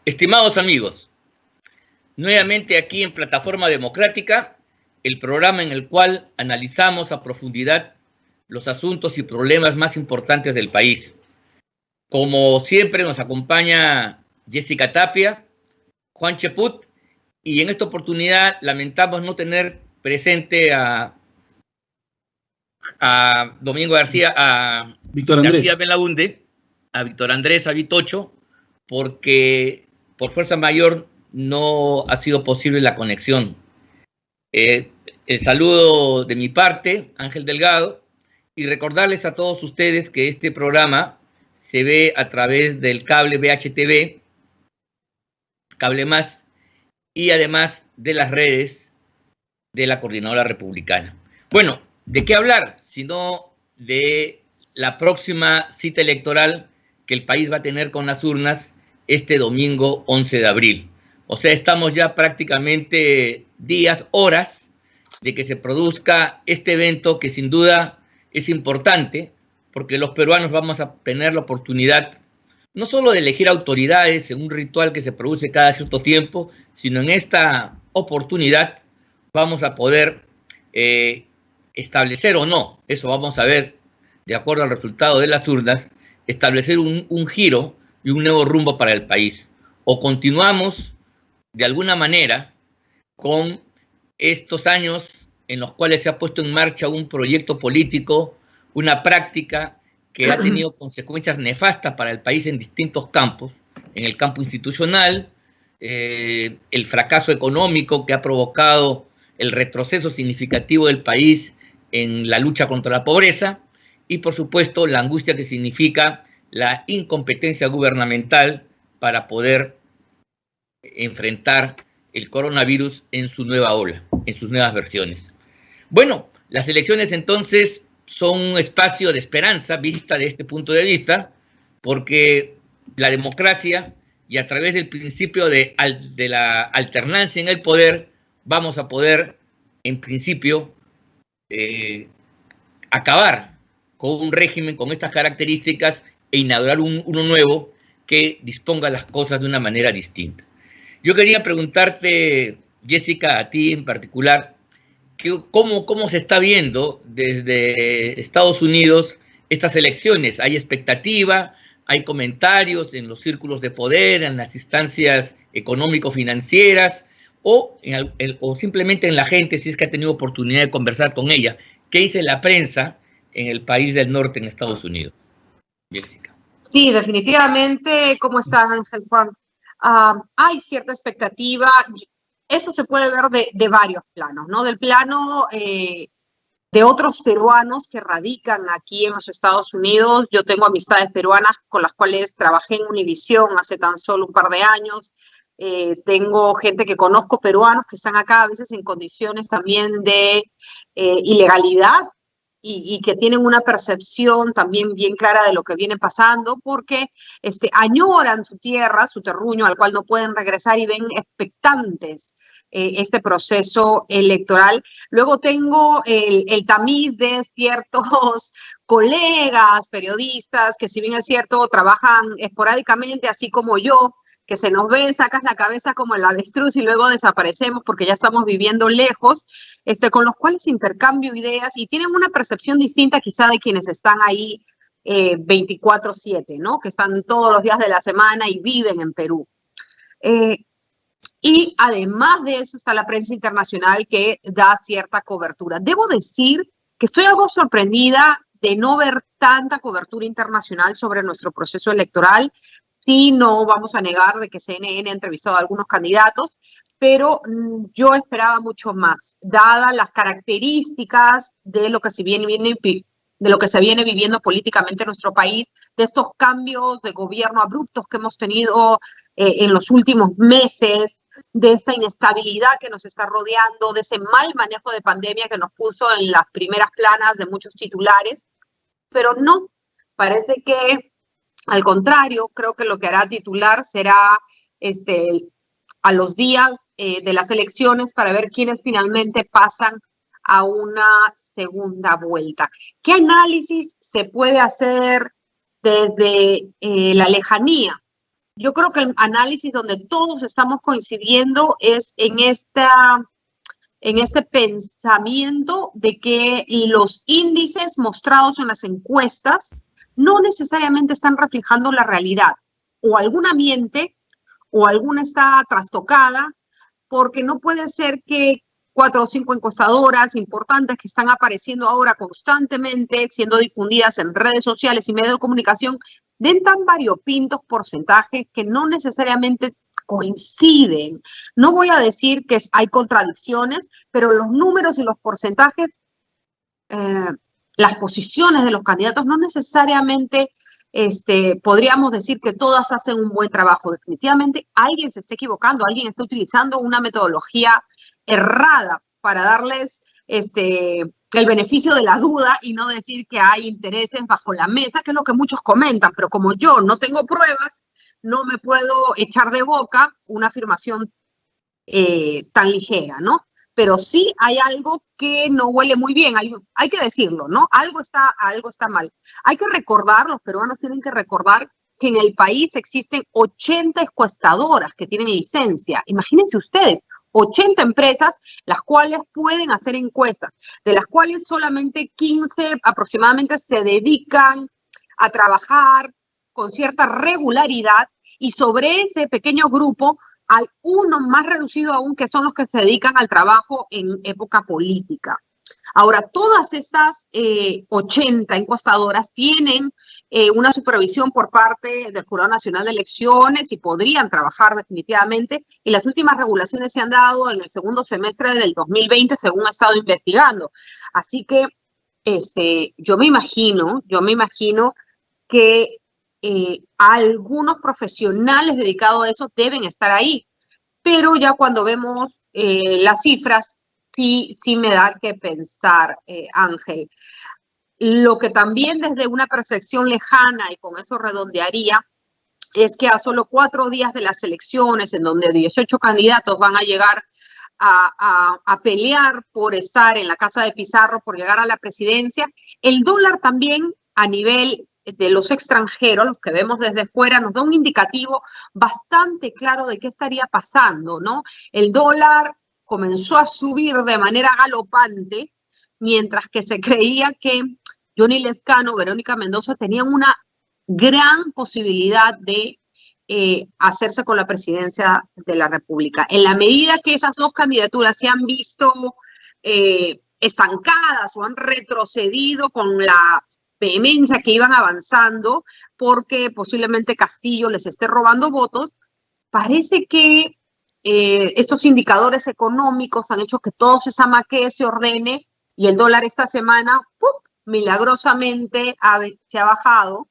Estimados amigos, nuevamente aquí en Plataforma Democrática, el programa en el cual analizamos a profundidad los asuntos y problemas más importantes del país. Como siempre nos acompaña Jessica Tapia, Juan Cheput, y en esta oportunidad lamentamos no tener presente a Domingo García, a Víctor Andrés García Belaunde, a Víctor Andrés Avitocho, porque por fuerza mayor no ha sido posible la conexión. El saludo de mi parte, Ángel Delgado, y recordarles a todos ustedes que este programa se ve a través del cable VHTV, Cable Más, y además de las redes de la Coordinadora Republicana. Bueno, ¿de qué hablar? Sino de la próxima cita electoral que el país va a tener con las urnas este domingo 11 de abril. O sea, estamos ya prácticamente días, horas de que se produzca este evento que sin duda es importante porque los peruanos vamos a tener la oportunidad no solo de elegir autoridades en un ritual que se produce cada cierto tiempo, sino en esta oportunidad vamos a poder establecer o no, eso vamos a ver de acuerdo al resultado de las urnas, establecer un giro y un nuevo rumbo para el país. O continuamos de alguna manera con estos años en los cuales se ha puesto en marcha un proyecto político, una práctica que ha tenido consecuencias nefastas para el país en distintos campos, en el campo institucional, el fracaso económico que ha provocado el retroceso significativo del país en la lucha contra la pobreza y, por supuesto, la angustia que significa la incompetencia gubernamental para poder enfrentar el coronavirus en su nueva ola, en sus nuevas versiones. Bueno, las elecciones entonces son un espacio de esperanza vista de este punto de vista, porque la democracia y a través del principio de la alternancia en el poder vamos a poder, en principio, acabar con un régimen con estas características e inaugurar uno nuevo que disponga las cosas de una manera distinta. Yo quería preguntarte, Jessica, a ti en particular, ¿cómo se está viendo desde Estados Unidos estas elecciones? ¿Hay expectativa? ¿Hay comentarios en los círculos de poder, en las instancias económico-financieras o simplemente en la gente, si es que ha tenido oportunidad de conversar con ella? ¿Qué dice la prensa en el país del norte, en Estados Unidos? Jessica. Sí, definitivamente. ¿Cómo están, Ángel, Juan? Hay cierta expectativa. Eso se puede ver de varios planos, ¿no? Del plano de otros peruanos que radican aquí en los Estados Unidos. Yo tengo amistades peruanas con las cuales trabajé en Univisión hace tan solo un par de años. Tengo gente que conozco, peruanos que están acá a veces en condiciones también de ilegalidad y que tienen una percepción también bien clara de lo que viene pasando porque añoran su tierra, su terruño al cual no pueden regresar y ven expectantes este proceso electoral. Luego tengo el tamiz de ciertos colegas, periodistas, que si bien es cierto, trabajan esporádicamente, así como yo, que se nos ve, sacas la cabeza como el avestruz y luego desaparecemos porque ya estamos viviendo lejos, con los cuales intercambio ideas y tienen una percepción distinta quizá de quienes están ahí 24/7, ¿no? Que están todos los días de la semana y viven en Perú. Y además de eso está la prensa internacional que da cierta cobertura. Debo decir que estoy algo sorprendida de no ver tanta cobertura internacional sobre nuestro proceso electoral. Sí, no vamos a negar de que CNN ha entrevistado a algunos candidatos, pero yo esperaba mucho más, dadas las características de lo que se viene viviendo políticamente en nuestro país, de estos cambios de gobierno abruptos que hemos tenido en los últimos meses, de esa inestabilidad que nos está rodeando, de ese mal manejo de pandemia que nos puso en las primeras planas de muchos titulares, pero no, parece que al contrario, creo que lo que hará titular será a los días de las elecciones para ver quiénes finalmente pasan a una segunda vuelta. ¿Qué análisis se puede hacer desde la lejanía yo creo que el análisis donde todos estamos coincidiendo es en este pensamiento de que los índices mostrados en las encuestas no necesariamente están reflejando la realidad. O alguna miente, o alguna está trastocada, porque no puede ser que 4 o 5 encuestadoras importantes que están apareciendo ahora constantemente, siendo difundidas en redes sociales y medios de comunicación, den tan variopintos porcentajes que no necesariamente coinciden. No voy a decir que hay contradicciones, pero los números y los porcentajes, las posiciones de los candidatos no necesariamente podríamos decir que todas hacen un buen trabajo. Definitivamente alguien se está equivocando, alguien está utilizando una metodología errada para darles el beneficio de la duda y no decir que hay intereses bajo la mesa, que es lo que muchos comentan, pero como yo no tengo pruebas, no me puedo echar de boca una afirmación tan ligera, ¿no? Pero sí hay algo que no huele muy bien, hay que decirlo, ¿no? Algo está mal. Hay que recordar, los peruanos tienen que recordar que en el país existen 80 encuestadoras que tienen licencia. Imagínense ustedes, 80 empresas, las cuales pueden hacer encuestas, de las cuales solamente 15 aproximadamente se dedican a trabajar con cierta regularidad, y sobre ese pequeño grupo hay uno más reducido aún, que son los que se dedican al trabajo en época política. Ahora, todas estas 80 encuestadoras tienen una supervisión por parte del Jurado Nacional de Elecciones y podrían trabajar definitivamente. Y las últimas regulaciones se han dado en el segundo semestre del 2020, según ha estado investigando. Así que yo me imagino que algunos profesionales dedicados a eso deben estar ahí. Pero ya cuando vemos las cifras, sí me da que pensar, Ángel. Lo que también desde una percepción lejana, y con eso redondearía, es que a solo 4 días de las elecciones, en donde 18 candidatos van a llegar a pelear por estar en la casa de Pizarro, por llegar a la presidencia, el dólar también a nivel de los extranjeros, los que vemos desde fuera, nos da un indicativo bastante claro de qué estaría pasando, ¿no? El dólar comenzó a subir de manera galopante, mientras que se creía que Johnny Lezcano, Verónica Mendoza tenían una gran posibilidad de hacerse con la presidencia de la República. En la medida que esas dos candidaturas se han visto estancadas o han retrocedido con la vehemencia que iban avanzando, porque posiblemente Castillo les esté robando votos, parece que estos indicadores económicos han hecho que todo ese zamaque se ordene, y el dólar esta semana, ¡pum!, milagrosamente se ha bajado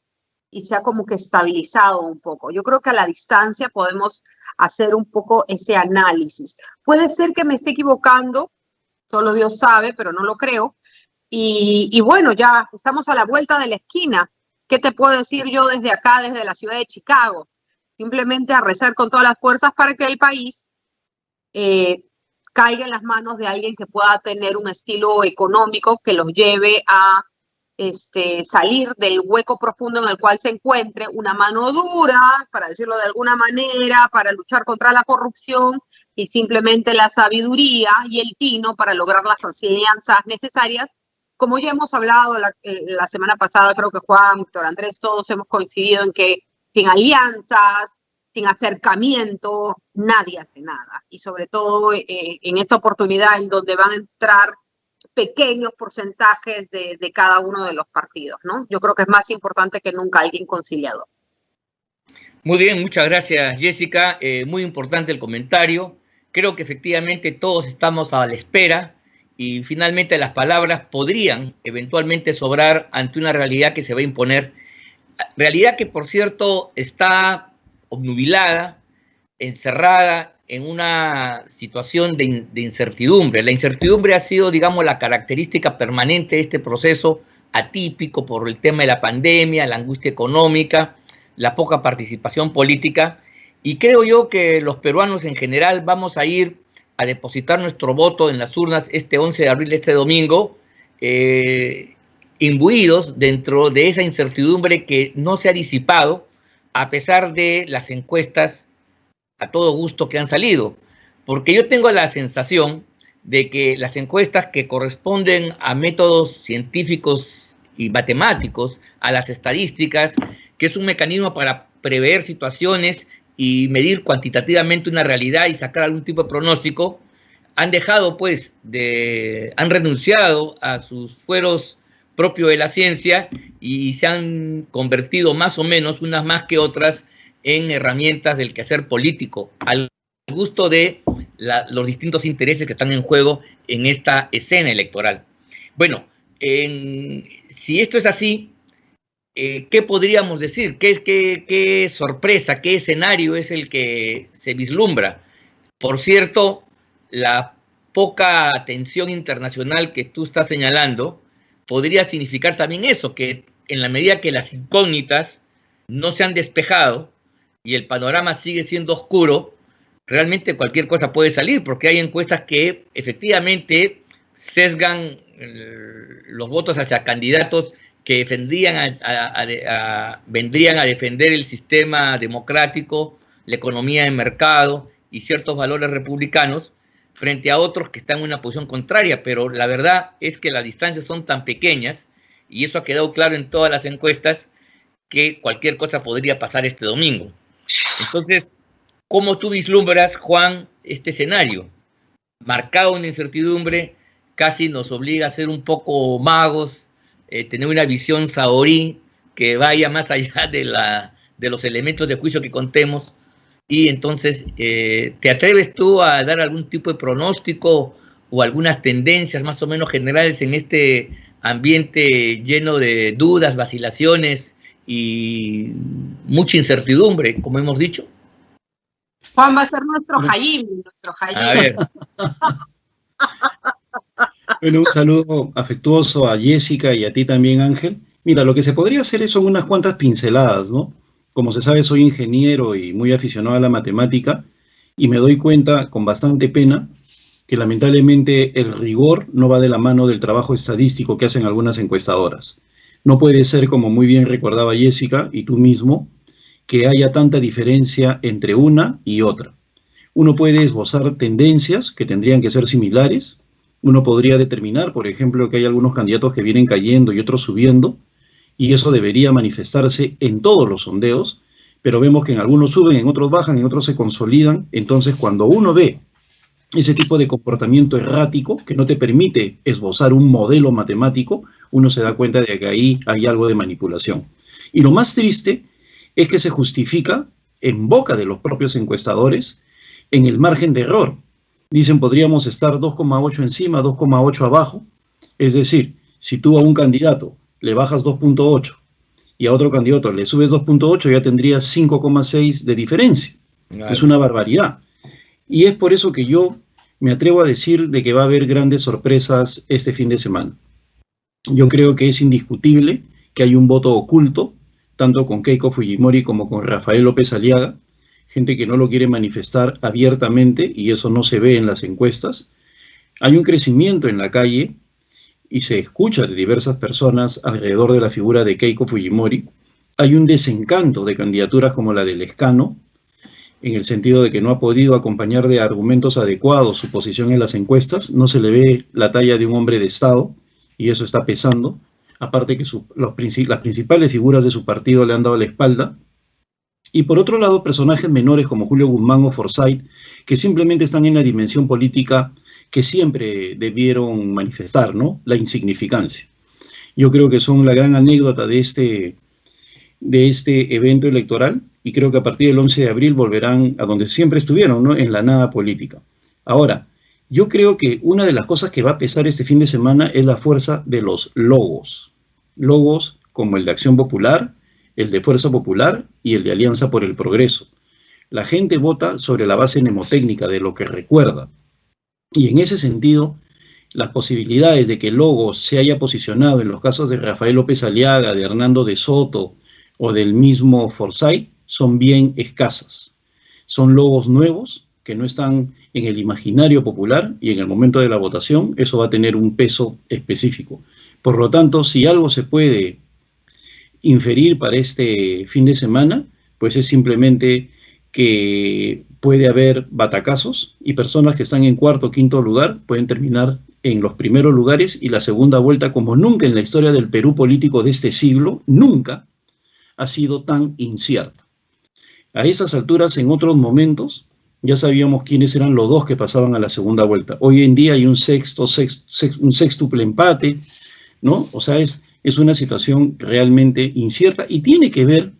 y se ha como que estabilizado un poco. Yo creo que a la distancia podemos hacer un poco ese análisis. Puede ser que me esté equivocando, solo Dios sabe, pero no lo creo. Y bueno, ya estamos a la vuelta de la esquina. ¿Qué te puedo decir yo desde acá, desde la ciudad de Chicago? Simplemente a rezar con todas las fuerzas para que el país caiga en las manos de alguien que pueda tener un estilo económico que los lleve a salir del hueco profundo en el cual se encuentre, una mano dura, para decirlo de alguna manera, para luchar contra la corrupción, y simplemente la sabiduría y el tino para lograr las alianzas necesarias. Como ya hemos hablado la semana pasada, creo que Juan, Víctor Andrés, todos hemos coincidido en que sin alianzas, sin acercamiento, nadie hace nada. Y sobre todo en esta oportunidad en donde van a entrar pequeños porcentajes de cada uno de los partidos, ¿no? Yo creo que es más importante que nunca alguien conciliador. Muy bien, muchas gracias, Jessica. Muy importante el comentario. Creo que efectivamente todos estamos a la espera, y finalmente las palabras podrían eventualmente sobrar ante una realidad que se va a imponer. Realidad que, por cierto, está obnubilada, encerrada en una situación de incertidumbre. La incertidumbre ha sido, digamos, la característica permanente de este proceso atípico por el tema de la pandemia, la angustia económica, la poca participación política. Y creo yo que los peruanos en general vamos a ir a depositar nuestro voto en las urnas este 11 de abril, este domingo, imbuidos dentro de esa incertidumbre que no se ha disipado, a pesar de las encuestas a todo gusto que han salido, porque yo tengo la sensación de que las encuestas que corresponden a métodos científicos y matemáticos, a las estadísticas, que es un mecanismo para prever situaciones y medir cuantitativamente una realidad y sacar algún tipo de pronóstico, han dejado pues han renunciado a sus fueros propios de la ciencia y se han convertido más o menos, unas más que otras, en herramientas del quehacer político, al gusto de los distintos intereses que están en juego en esta escena electoral. Bueno, si esto es así, ¿qué podríamos decir? ¿Qué sorpresa, qué escenario es el que se vislumbra? Por cierto, la poca atención internacional que tú estás señalando podría significar también eso, que en la medida que las incógnitas no se han despejado y el panorama sigue siendo oscuro, realmente cualquier cosa puede salir, porque hay encuestas que efectivamente sesgan los votos hacia candidatos que vendrían a defender el sistema democrático, la economía de mercado y ciertos valores republicanos, frente a otros que están en una posición contraria, pero la verdad es que las distancias son tan pequeñas, y eso ha quedado claro en todas las encuestas, que cualquier cosa podría pasar este domingo. Entonces, ¿cómo tú vislumbras, Juan, este escenario? Marcado en incertidumbre, casi nos obliga a ser un poco magos, tener una visión sahorí que vaya más allá de los elementos de juicio que contemos. Y entonces, ¿te atreves tú a dar algún tipo de pronóstico o algunas tendencias más o menos generales en este ambiente lleno de dudas, vacilaciones y mucha incertidumbre, como hemos dicho? Juan va a ser nuestro Jaime. A ver. Bueno, un saludo afectuoso a Jessica y a ti también, Ángel. Mira, lo que se podría hacer son unas cuantas pinceladas, ¿no? Como se sabe, soy ingeniero y muy aficionado a la matemática, y me doy cuenta con bastante pena que lamentablemente el rigor no va de la mano del trabajo estadístico que hacen algunas encuestadoras. No puede ser, como muy bien recordaba Jessica y tú mismo, que haya tanta diferencia entre una y otra. Uno puede esbozar tendencias que tendrían que ser similares. Uno podría determinar, por ejemplo, que hay algunos candidatos que vienen cayendo y otros subiendo, y eso debería manifestarse en todos los sondeos, pero vemos que en algunos suben, en otros bajan, en otros se consolidan. Entonces, cuando uno ve ese tipo de comportamiento errático que no te permite esbozar un modelo matemático, uno se da cuenta de que ahí hay algo de manipulación. Y lo más triste es que se justifica en boca de los propios encuestadores en el margen de error. Dicen, podríamos estar 2,8 encima, 2,8 abajo. Es decir, si tú a un candidato le bajas 2,8 y a otro candidato le subes 2,8, ya tendrías 5,6 de diferencia. Claro. Es una barbaridad. Y es por eso que yo me atrevo a decir de que va a haber grandes sorpresas este fin de semana. Yo creo que es indiscutible que hay un voto oculto, tanto con Keiko Fujimori como con Rafael López Aliaga, gente que no lo quiere manifestar abiertamente, y eso no se ve en las encuestas. Hay un crecimiento en la calle y se escucha de diversas personas alrededor de la figura de Keiko Fujimori. Hay un desencanto de candidaturas como la del Lescano, en el sentido de que no ha podido acompañar de argumentos adecuados su posición en las encuestas. No se le ve la talla de un hombre de Estado, y eso está pesando. Aparte que las principales figuras de su partido le han dado la espalda. Y por otro lado, personajes menores como Julio Guzmán o Forsyth, que simplemente están en la dimensión política que siempre debieron manifestar, ¿no? La insignificancia. Yo creo que son la gran anécdota de este evento electoral, y creo que a partir del 11 de abril volverán a donde siempre estuvieron, ¿no? En la nada política. Ahora, yo creo que una de las cosas que va a pesar este fin de semana es la fuerza de los logos. Logos como el de Acción Popular, el de Fuerza Popular y el de Alianza por el Progreso. La gente vota sobre la base mnemotécnica de lo que recuerda. Y en ese sentido, las posibilidades de que Logos se haya posicionado en los casos de Rafael López Aliaga, de Hernando de Soto o del mismo Forsyth son bien escasas. Son logos nuevos que no están en el imaginario popular, y en el momento de la votación eso va a tener un peso específico. Por lo tanto, si algo se puede inferir para este fin de semana, pues es simplemente que puede haber batacazos y personas que están en cuarto o quinto lugar pueden terminar en los primeros lugares, y la segunda vuelta, como nunca en la historia del Perú político de este siglo, nunca ha sido tan incierta. A esas alturas, en otros momentos, ya sabíamos quiénes eran los dos que pasaban a la segunda vuelta. Hoy en día hay un sextuple empate, ¿no? O sea, es una situación realmente incierta y tiene que ver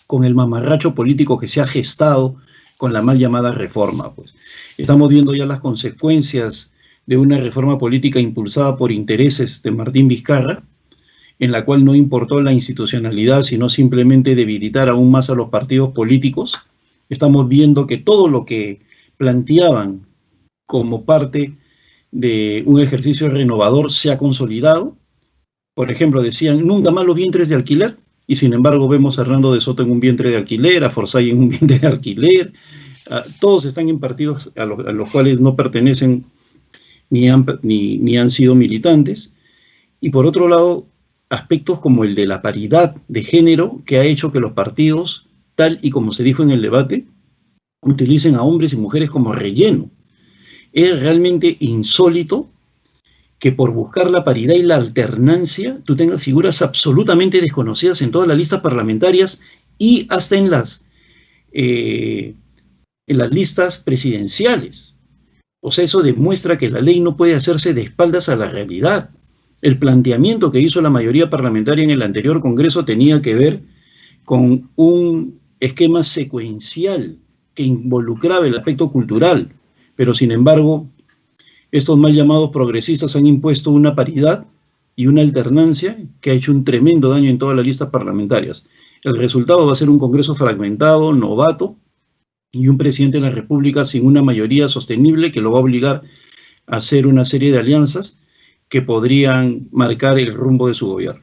con el mamarracho político que se ha gestado con la mal llamada reforma, pues. Estamos viendo ya las consecuencias de una reforma política impulsada por intereses de Martín Vizcarra, en la cual no importó la institucionalidad, sino simplemente debilitar aún más a los partidos políticos. Estamos viendo que todo lo que planteaban como parte de un ejercicio renovador se ha consolidado. Por ejemplo, decían, nunca más los vientres de alquiler, y sin embargo vemos a Hernando de Soto en un vientre de alquiler, a Forsyth en un vientre de alquiler. Todos están en partidos a los cuales no pertenecen ni han sido militantes. Y por otro lado, aspectos como el de la paridad de género, que ha hecho que los partidos, tal y como se dijo en el debate, utilicen a hombres y mujeres como relleno. Es realmente insólito que por buscar la paridad y la alternancia, tú tengas figuras absolutamente desconocidas en todas las listas parlamentarias y hasta en las listas presidenciales. O sea, eso demuestra que la ley no puede hacerse de espaldas a la realidad. El planteamiento que hizo la mayoría parlamentaria en el anterior Congreso tenía que ver con un esquema secuencial que involucraba el aspecto cultural, pero sin embargo, estos mal llamados progresistas han impuesto una paridad y una alternancia que ha hecho un tremendo daño en todas las listas parlamentarias. El resultado va a ser un Congreso fragmentado, novato, y un presidente de la República sin una mayoría sostenible que lo va a obligar a hacer una serie de alianzas que podrían marcar el rumbo de su gobierno.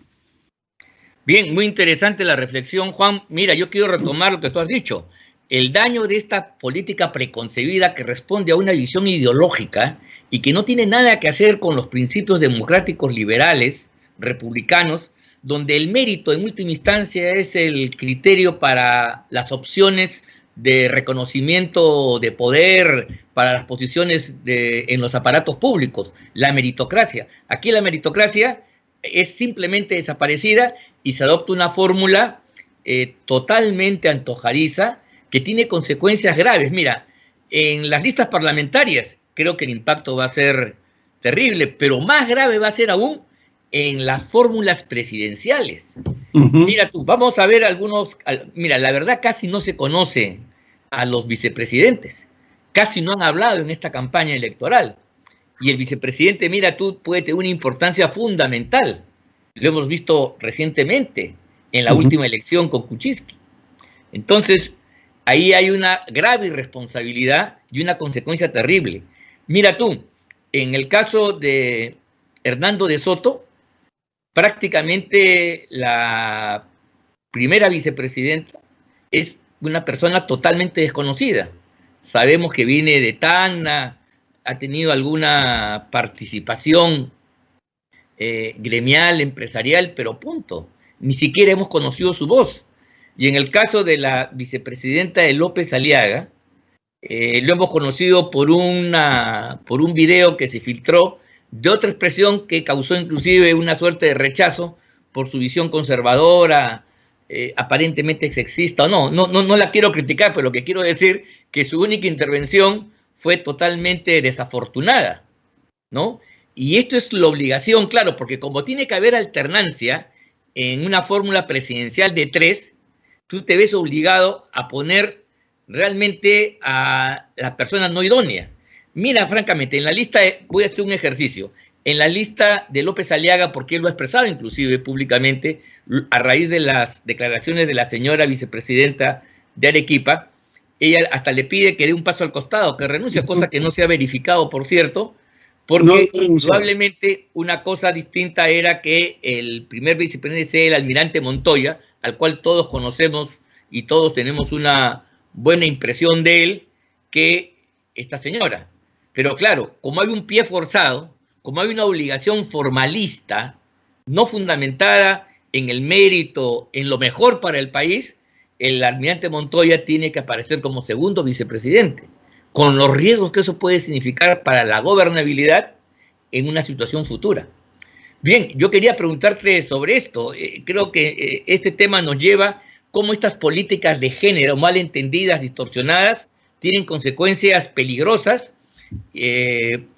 Bien, muy interesante la reflexión, Juan. Mira, yo quiero retomar lo que tú has dicho. El daño de esta política preconcebida que responde a una visión ideológica y que no tiene nada que hacer con los principios democráticos liberales, republicanos, donde el mérito en última instancia es el criterio para las opciones de reconocimiento de poder para las posiciones en los aparatos públicos, la meritocracia. Aquí la meritocracia es simplemente desaparecida y se adopta una fórmula totalmente antojadiza que tiene consecuencias graves. Mira, en las listas parlamentarias creo que el impacto va a ser terrible, pero más grave va a ser aún en las fórmulas presidenciales. Mira tú, vamos a ver algunos. Mira, la verdad casi no se conoce a los vicepresidentes, casi no han hablado en esta campaña electoral. Y el vicepresidente, mira tú, puede tener una importancia fundamental. Lo hemos visto recientemente en la última elección con Kuczynski. Entonces, ahí hay una grave irresponsabilidad y una consecuencia terrible. Mira tú, en el caso de Hernando de Soto, prácticamente la primera vicepresidenta es una persona totalmente desconocida. Sabemos que viene de Tacna, ha tenido alguna participación gremial, empresarial, pero punto. Ni siquiera hemos conocido su voz. Y en el caso de la vicepresidenta de López Aliaga, lo hemos conocido por un video que se filtró de otra expresión que causó inclusive una suerte de rechazo por su visión conservadora, aparentemente sexista. No la quiero criticar, pero lo que quiero decir que su única intervención fue totalmente desafortunada, ¿no? Y esto es la obligación, claro, porque como tiene que haber alternancia en una fórmula presidencial de 3, tú te ves obligado a poner realmente a la persona no idónea. Mira, francamente, en la lista, voy a hacer un ejercicio, en la lista de López Aliaga, porque él lo ha expresado inclusive públicamente, a raíz de las declaraciones de la señora vicepresidenta de Arequipa, ella hasta le pide que dé un paso al costado, que renuncie, cosa que no se ha verificado, por cierto, porque probablemente una cosa distinta era que el primer vicepresidente sea el almirante Montoya, al cual todos conocemos y todos tenemos una buena impresión de él, que esta señora. Pero claro, como hay un pie forzado, como hay una obligación formalista, no fundamentada en el mérito, en lo mejor para el país, el almirante Montoya tiene que aparecer como segundo vicepresidente, con los riesgos que eso puede significar para la gobernabilidad en una situación futura. Bien, yo quería preguntarte sobre esto. Creo que este tema nos lleva cómo estas políticas de género mal entendidas, distorsionadas, tienen consecuencias peligrosas en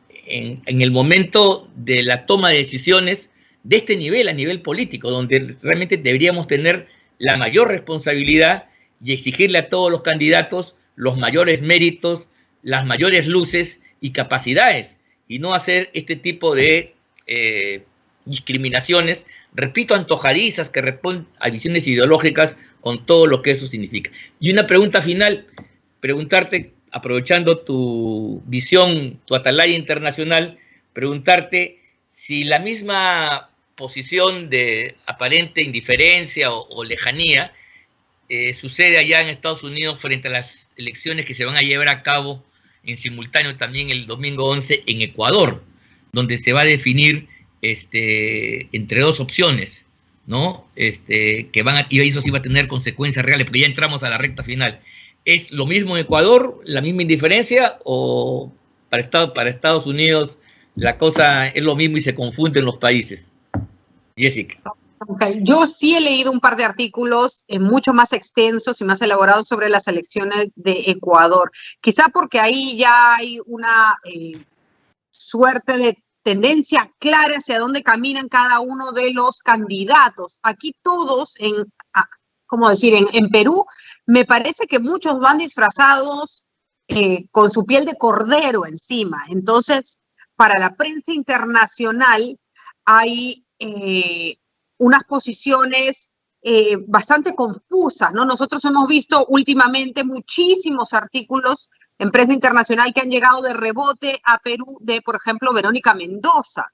el momento de la toma de decisiones de este nivel, a nivel político, donde realmente deberíamos tener la mayor responsabilidad y exigirle a todos los candidatos los mayores méritos, las mayores luces y capacidades, y no hacer este tipo de discriminaciones, repito, antojadizas, que responden a visiones ideológicas con todo lo que eso significa. Y una pregunta final, preguntarte, aprovechando tu visión, tu atalaya internacional, preguntarte si la misma posición de aparente indiferencia o lejanía sucede allá en Estados Unidos frente a las elecciones que se van a llevar a cabo en simultáneo también el domingo 11 en Ecuador, donde se va a definir entre dos opciones, ¿no? Que van a, y eso sí va a tener consecuencias reales, porque ya entramos a la recta final. ¿Es lo mismo en Ecuador, la misma indiferencia, o para Estados Unidos la cosa es lo mismo y se confunden los países? Jessica. Okay. Yo sí he leído un par de artículos mucho más extensos y más elaborados sobre las elecciones de Ecuador. Quizá porque ahí ya hay una suerte de tendencia clara hacia dónde caminan cada uno de los candidatos. Aquí todos, ¿cómo decir? En Perú, me parece que muchos van disfrazados con su piel de cordero encima. Entonces, para la prensa internacional hay unas posiciones bastante confusas, ¿no? Nosotros hemos visto últimamente muchísimos artículos en prensa internacional que han llegado de rebote a Perú de, por ejemplo, Verónica Mendoza,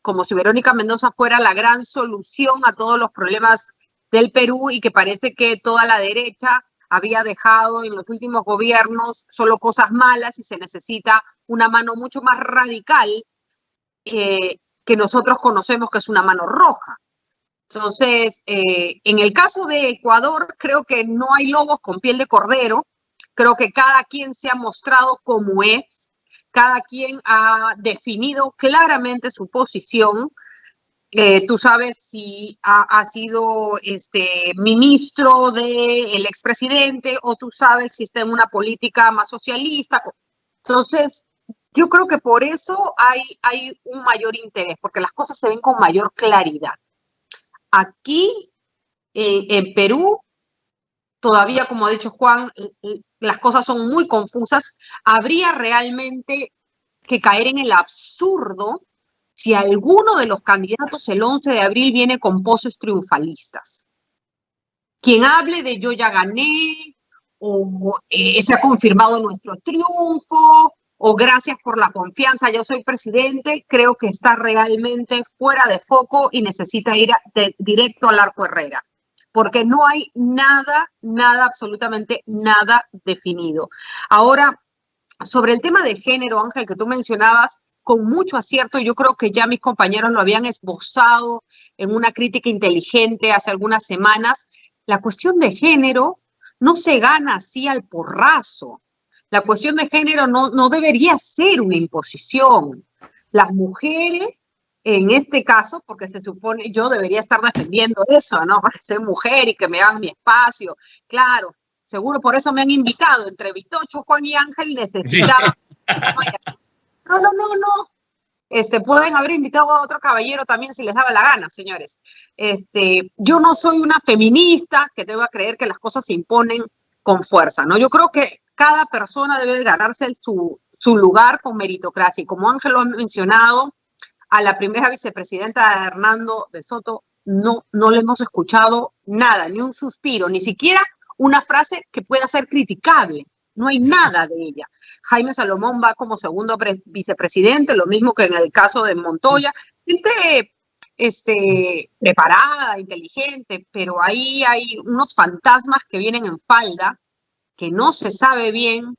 como si Verónica Mendoza fuera la gran solución a todos los problemas del Perú y que parece que toda la derecha había dejado en los últimos gobiernos solo cosas malas y se necesita una mano mucho más radical que nosotros conocemos, que es una mano roja. Entonces, en el caso de Ecuador, creo que no hay lobos con piel de cordero. Creo que cada quien se ha mostrado como es. Cada quien ha definido claramente su posición. Tú sabes si ha sido ministro del expresidente o tú sabes si está en una política más socialista. Entonces, yo creo que por eso hay un mayor interés, porque las cosas se ven con mayor claridad. Aquí, en Perú, todavía, como ha dicho Juan, las cosas son muy confusas. Habría realmente que caer en el absurdo si alguno de los candidatos el 11 de abril viene con poses triunfalistas. Quien hable de yo ya gané, o se ha confirmado nuestro triunfo, o gracias por la confianza, yo soy presidente, creo que está realmente fuera de foco y necesita ir directo al Arco Herrera, porque no hay nada, absolutamente nada definido. Ahora, sobre el tema de género, Ángel, que tú mencionabas, con mucho acierto, yo creo que ya mis compañeros lo habían esbozado en una crítica inteligente hace algunas semanas. La cuestión de género no se gana así al porrazo. La cuestión de género no debería ser una imposición. Las mujeres, en este caso, porque se supone, yo debería estar defendiendo eso, ¿no? Porque soy mujer y que me hagan mi espacio. Claro, seguro por eso me han invitado. Entre Vitocho, Juan y Ángel necesitaba... No. Pueden haber invitado a otro caballero también si les daba la gana, señores. Yo no soy una feminista que deba creer que las cosas se imponen con fuerza, ¿no? Yo creo que cada persona debe ganarse su lugar con meritocracia. Y como Ángel lo ha mencionado, a la primera vicepresidenta Hernando de Soto no le hemos escuchado nada, ni un suspiro, ni siquiera una frase que pueda ser criticable. No hay nada de ella. Jaime Salomón va como segundo vicepresidente, lo mismo que en el caso de Montoya. Gente preparada, inteligente, pero ahí hay unos fantasmas que vienen en falda, que no se sabe bien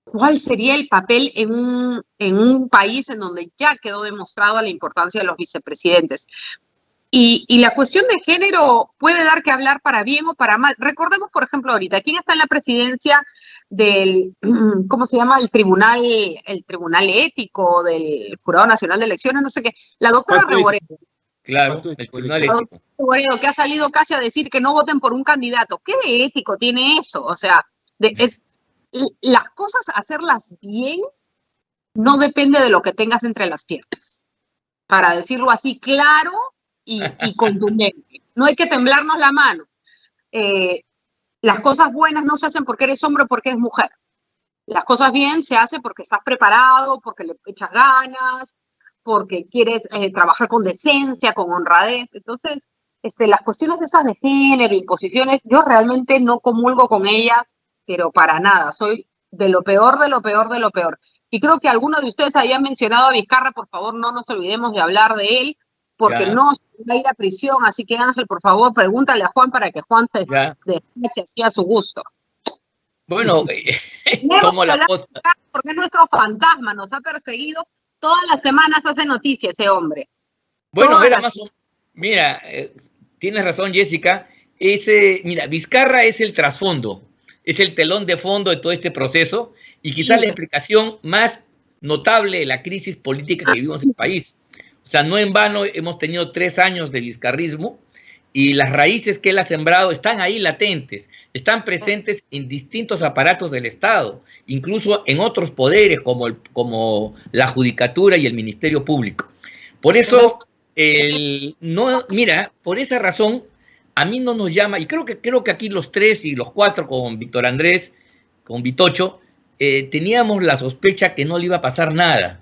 cuál sería el papel en un país en donde ya quedó demostrada la importancia de los vicepresidentes. Y la cuestión de género puede dar que hablar para bien o para mal. Recordemos, por ejemplo, ahorita, ¿quién está en la presidencia del, ¿cómo se llama? El tribunal ético del Jurado Nacional de Elecciones, no sé qué, la doctora Reboredo. Claro, el tribunal ético. Reboredo, que ha salido casi a decir que no voten por un candidato. ¿Qué de ético tiene eso? O sea, las cosas, hacerlas bien, no depende de lo que tengas entre las piernas. Para decirlo así claro y contundente. No hay que temblarnos la mano. Las cosas buenas no se hacen porque eres hombre o porque eres mujer. Las cosas bien se hacen porque estás preparado, porque le echas ganas, porque quieres trabajar con decencia, con honradez. Entonces, las cuestiones esas de género, imposiciones, yo realmente no comulgo con ellas, pero para nada. Soy de lo peor, de lo peor, de lo peor. Y creo que algunos de ustedes habían mencionado a Vizcarra, por favor, no nos olvidemos de hablar de él, porque no va a ir a prisión, así que Ángel, por favor, pregúntale a Juan para que Juan se despache así a su gusto. Bueno, tomo la posta. Porque es nuestro fantasma, nos ha perseguido, todas las semanas hace noticia ese hombre. Bueno, mira, tienes razón, Jessica, mira, Vizcarra es el trasfondo, es el telón de fondo de todo este proceso y quizás la explicación más notable de la crisis política que vivimos en el país. O sea, no en vano hemos tenido 3 años de vizcarrismo y las raíces que él ha sembrado están ahí latentes, están presentes en distintos aparatos del Estado, incluso en otros poderes como la Judicatura y el Ministerio Público. Por eso, por esa razón, a mí no nos llama, y creo que aquí los 3 y los 4 con Víctor Andrés, con Vitocho, teníamos la sospecha que no le iba a pasar nada.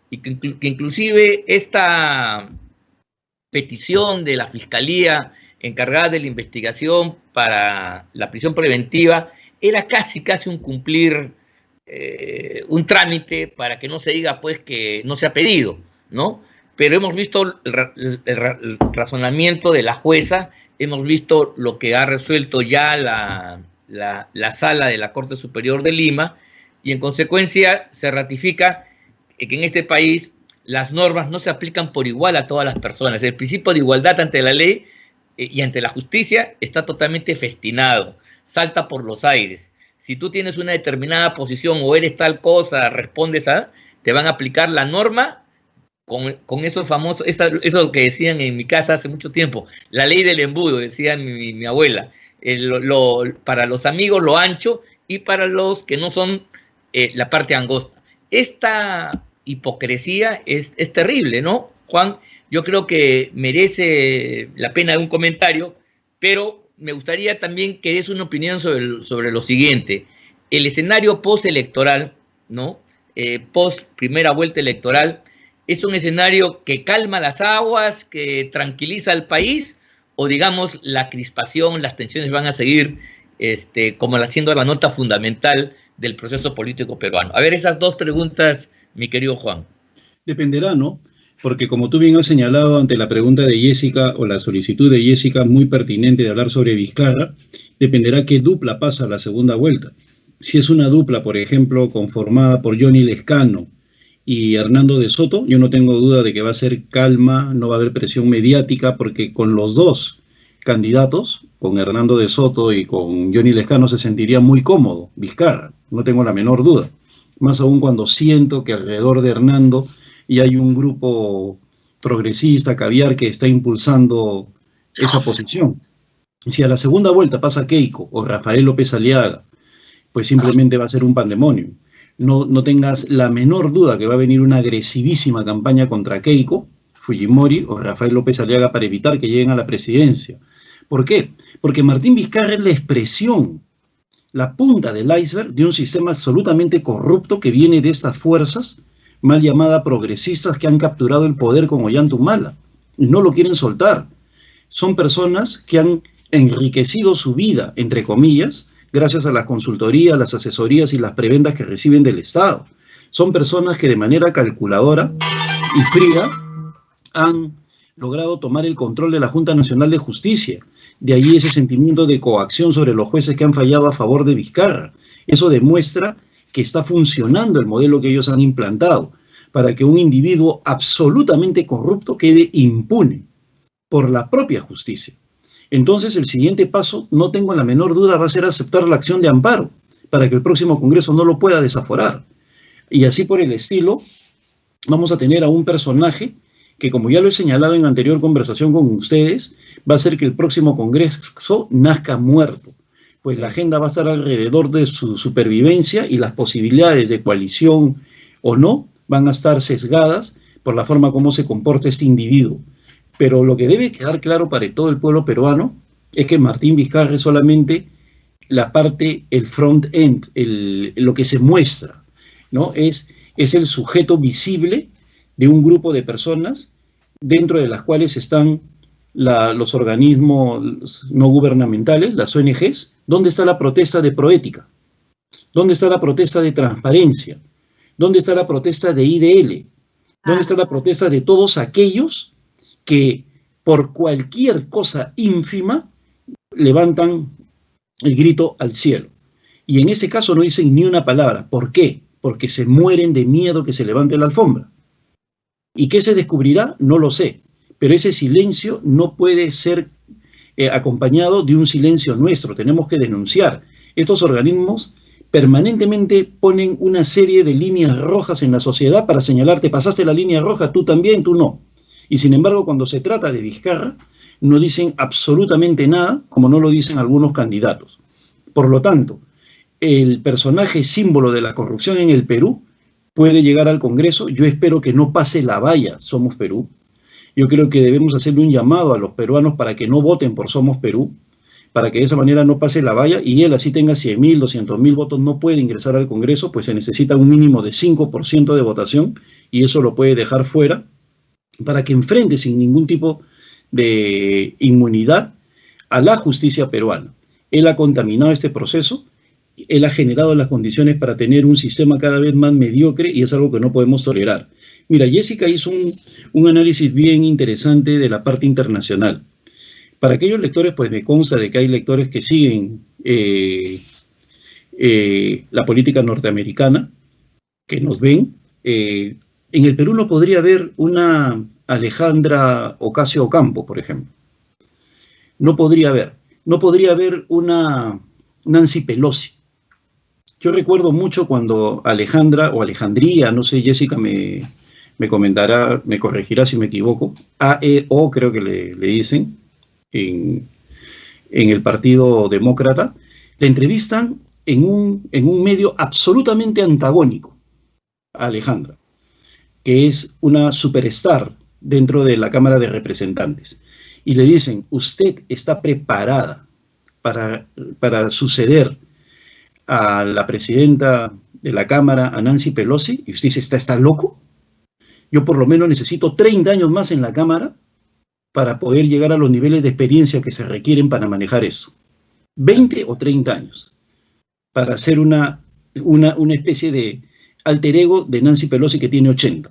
Y que inclusive esta petición de la Fiscalía encargada de la investigación para la prisión preventiva era casi un cumplir un trámite para que no se diga pues que no se ha pedido, ¿no? Pero hemos visto el razonamiento de la jueza, hemos visto lo que ha resuelto ya la sala de la Corte Superior de Lima y en consecuencia se ratifica que en este país las normas no se aplican por igual a todas las personas. El principio de igualdad ante la ley y ante la justicia está totalmente festinado, salta por los aires. Si tú tienes una determinada posición o eres tal cosa, respondes a, te van a aplicar la norma con eso famoso, eso que decían en mi casa hace mucho tiempo, la ley del embudo, decía mi abuela, para los amigos lo ancho y para los que no son la parte angosta. Esta hipocresía es terrible, ¿no, Juan? Yo creo que merece la pena un comentario, pero me gustaría también que des una opinión sobre lo siguiente. El escenario postelectoral, ¿no? Post primera vuelta electoral, ¿es un escenario que calma las aguas, que tranquiliza al país? O digamos, la crispación, las tensiones van a seguir como siendo la nota fundamental del proceso político peruano. A ver, esas 2 preguntas, mi querido Juan. Dependerá, ¿no? Porque como tú bien has señalado ante la pregunta de Jessica o la solicitud de Jessica muy pertinente de hablar sobre Vizcarra, dependerá qué dupla pasa a la segunda vuelta. Si es una dupla, por ejemplo, conformada por Johnny Lescano y Hernando de Soto, yo no tengo duda de que va a ser calma, no va a haber presión mediática, porque con los 2 candidatos, con Hernando de Soto y con Johnny Lescano, se sentiría muy cómodo Vizcarra, no tengo la menor duda. Más aún cuando siento que alrededor de Hernando y hay un grupo progresista, caviar, que está impulsando esa posición. Si a la segunda vuelta pasa Keiko o Rafael López Aliaga, pues simplemente va a ser un pandemonio. No tengas la menor duda que va a venir una agresivísima campaña contra Keiko, Fujimori o Rafael López Aliaga para evitar que lleguen a la presidencia. ¿Por qué? Porque Martín Vizcarra es la expresión, la punta del iceberg de un sistema absolutamente corrupto que viene de estas fuerzas mal llamadas progresistas que han capturado el poder con Ollanta Humala y no lo quieren soltar. Son personas que han enriquecido su vida, entre comillas, gracias a las consultorías, las asesorías y las prebendas que reciben del Estado. Son personas que de manera calculadora y fría han logrado tomar el control de la Junta Nacional de Justicia. De ahí ese sentimiento de coacción sobre los jueces que han fallado a favor de Vizcarra. Eso demuestra que está funcionando el modelo que ellos han implantado para que un individuo absolutamente corrupto quede impune. por la propia justicia. Entonces, el siguiente paso, no tengo la menor duda, va a ser aceptar la acción de amparo para que el próximo Congreso no lo pueda desaforar. Y así por el estilo, vamos a tener a un personaje que, como ya lo he señalado en anterior conversación con ustedes, va a hacer que el próximo Congreso nazca muerto, pues la agenda va a estar alrededor de su supervivencia y las posibilidades de coalición o no van a estar sesgadas por la forma como se comporta este individuo. Pero lo que debe quedar claro para todo el pueblo peruano es que Martín Vizcarra es solamente la parte, el front-end, lo que se muestra, ¿no? Es el sujeto visible de un grupo de personas dentro de las cuales están los organismos no gubernamentales, las ONGs. ¿Dónde está la protesta de proética? ¿Dónde está la protesta de transparencia? ¿Dónde está la protesta de IDL? ¿Dónde está la protesta de todos aquellos que por cualquier cosa ínfima levantan el grito al cielo? Y en ese caso no dicen ni una palabra. ¿Por qué? Porque se mueren de miedo que se levante la alfombra. ¿Y qué se descubrirá? No lo sé. Pero ese silencio no puede ser acompañado de un silencio nuestro. Tenemos que denunciar. Estos organismos permanentemente ponen una serie de líneas rojas en la sociedad para señalarte, pasaste la línea roja, tú también, tú no. Y sin embargo, cuando se trata de Vizcarra, no dicen absolutamente nada, como no lo dicen algunos candidatos. Por lo tanto, el personaje símbolo de la corrupción en el Perú puede llegar al Congreso. Yo espero que no pase la valla Somos Perú. Yo creo que debemos hacerle un llamado a los peruanos para que no voten por Somos Perú, para que de esa manera no pase la valla y él así tenga 100.000, 200.000 votos, no puede ingresar al Congreso, pues se necesita un mínimo de 5% de votación y eso lo puede dejar fuera para que enfrente sin ningún tipo de inmunidad a la justicia peruana. Él ha contaminado este proceso, él ha generado las condiciones para tener un sistema cada vez más mediocre y es algo que no podemos tolerar. Mira, Jessica hizo un análisis bien interesante de la parte internacional. Para aquellos lectores, pues me consta de que hay lectores que siguen la política norteamericana, que nos ven. En el Perú no podría haber una Alejandra Ocasio-Ocampo, por ejemplo. No podría haber una Nancy Pelosi. Yo recuerdo mucho cuando Alejandra o Alejandría, no sé, Jessica me comentará, me corregirá si me equivoco, AEO creo que le dicen, en el Partido Demócrata, la entrevistan en un medio absolutamente antagónico a Alejandra, que es una superstar dentro de la Cámara de Representantes. Y le dicen, usted está preparada para suceder a la presidenta de la Cámara, a Nancy Pelosi, y usted dice, ¿está loco? Yo por lo menos necesito 30 años más en la Cámara para poder llegar a los niveles de experiencia que se requieren para manejar eso. 20 o 30 años para hacer una especie de alter ego de Nancy Pelosi que tiene 80.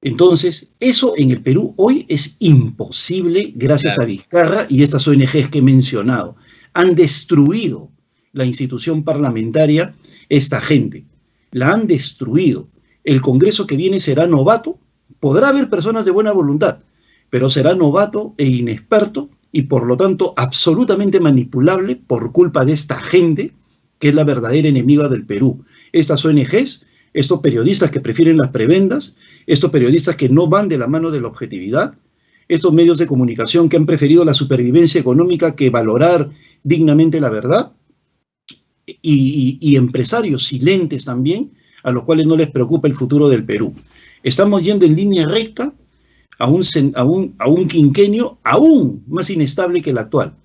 Entonces, eso en el Perú hoy es imposible gracias a Vizcarra y estas ONGs que he mencionado. Han destruido la institución parlamentaria, esta gente. La han destruido. El Congreso que viene será novato. Podrá haber personas de buena voluntad, pero será novato e inexperto y por lo tanto absolutamente manipulable por culpa de esta gente que es la verdadera enemiga del Perú. Estas ONGs, estos periodistas que prefieren las prebendas, estos periodistas que no van de la mano de la objetividad, estos medios de comunicación que han preferido la supervivencia económica que valorar dignamente la verdad, y empresarios silentes también, a los cuales no les preocupa el futuro del Perú. Estamos yendo en línea recta a un quinquenio aún más inestable que el actual,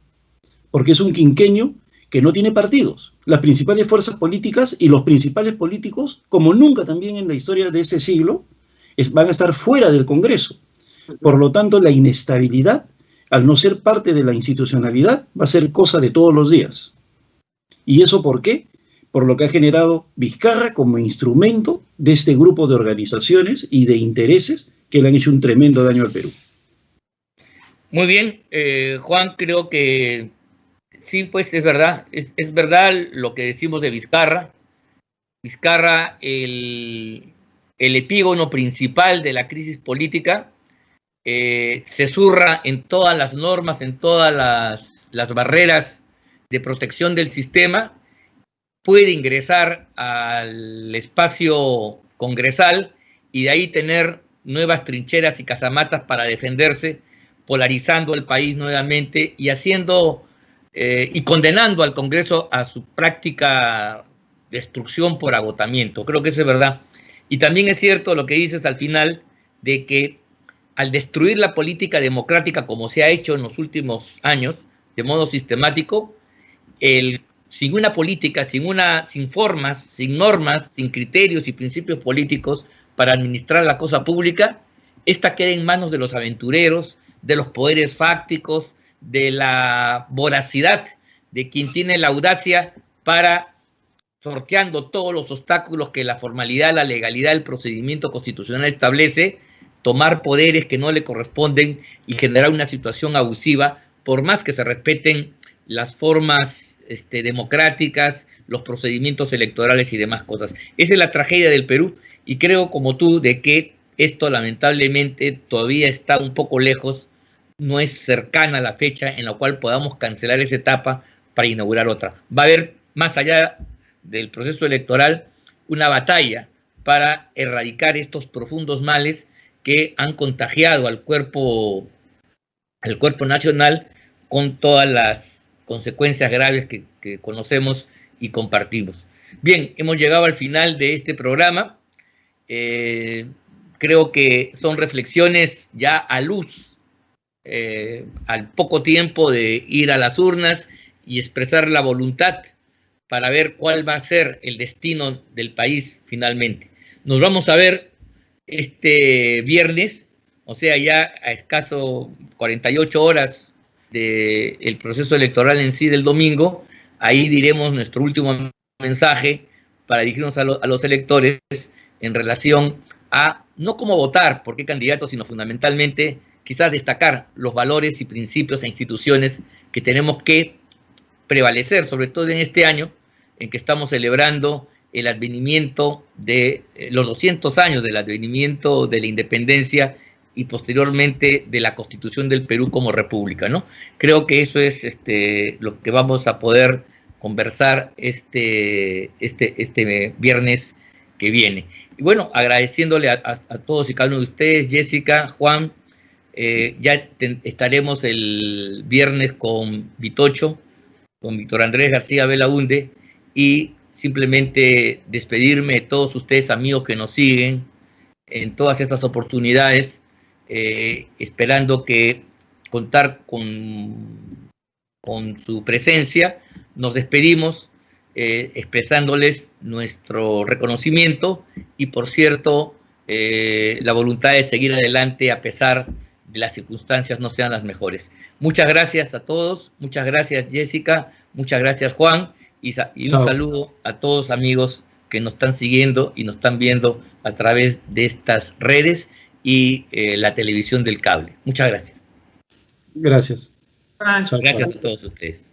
porque es un quinquenio que no tiene partidos. Las principales fuerzas políticas y los principales políticos, como nunca también en la historia de ese siglo, van a estar fuera del Congreso. Por lo tanto, la inestabilidad, al no ser parte de la institucionalidad, va a ser cosa de todos los días. ¿Y eso por qué? Por lo que ha generado Vizcarra como instrumento de este grupo de organizaciones y de intereses que le han hecho un tremendo daño al Perú. Muy bien, Juan, creo que sí, pues es verdad, es verdad lo que decimos de Vizcarra. Vizcarra, el epígono principal de la crisis política, se zurra en todas las normas, en todas las barreras de protección del sistema, puede ingresar al espacio congresal y de ahí tener nuevas trincheras y casamatas para defenderse, polarizando el país nuevamente y haciendo y condenando al Congreso a su práctica destrucción por agotamiento. Creo que eso es verdad. Y también es cierto lo que dices al final, de que al destruir la política democrática como se ha hecho en los últimos años, de modo sistemático, sin una política, sin formas, sin normas, sin criterios y principios políticos para administrar la cosa pública, esta queda en manos de los aventureros, de los poderes fácticos, de la voracidad de quien tiene la audacia para, sorteando todos los obstáculos que la formalidad, la legalidad, el procedimiento constitucional establece, tomar poderes que no le corresponden y generar una situación abusiva, por más que se respeten las formas democráticas, los procedimientos electorales y demás cosas. Esa es la tragedia del Perú y creo, como tú, de que esto lamentablemente todavía está un poco lejos, no es cercana la fecha en la cual podamos cancelar esa etapa para inaugurar otra. Va a haber, más allá del proceso electoral, una batalla para erradicar estos profundos males que han contagiado al cuerpo nacional con todas las consecuencias graves que conocemos y compartimos. Bien, hemos llegado al final de este programa. Creo que son reflexiones ya a luz, al poco tiempo de ir a las urnas y expresar la voluntad para ver cuál va a ser el destino del país finalmente. Nos vamos a ver este viernes, o sea, ya a escaso 48 horas del proceso electoral en sí del domingo. Ahí diremos nuestro último mensaje para dirigirnos a los electores en relación a no cómo votar, por qué candidatos, sino fundamentalmente quizás destacar los valores y principios e instituciones que tenemos que prevalecer, sobre todo en este año en que estamos celebrando el advenimiento de los 200 años del advenimiento de la independencia y posteriormente de la Constitución del Perú como república, ¿no? Creo que eso es lo que vamos a poder conversar este viernes que viene. Y bueno, agradeciéndole a todos y cada uno de ustedes, Jessica, Juan, ya estaremos el viernes con Vitocho, con Víctor Andrés García Belaunde, y simplemente despedirme de todos ustedes, amigos que nos siguen en todas estas oportunidades, esperando que contar con su presencia. Nos despedimos expresándoles nuestro reconocimiento y, por cierto, la voluntad de seguir adelante a pesar de las circunstancias no sean las mejores. Muchas gracias a todos, muchas gracias Jessica, muchas gracias Juan, y un saludo a todos amigos que nos están siguiendo y nos están viendo a través de estas redes y la televisión del cable. Muchas gracias. Gracias. Chao. Gracias a todos ustedes.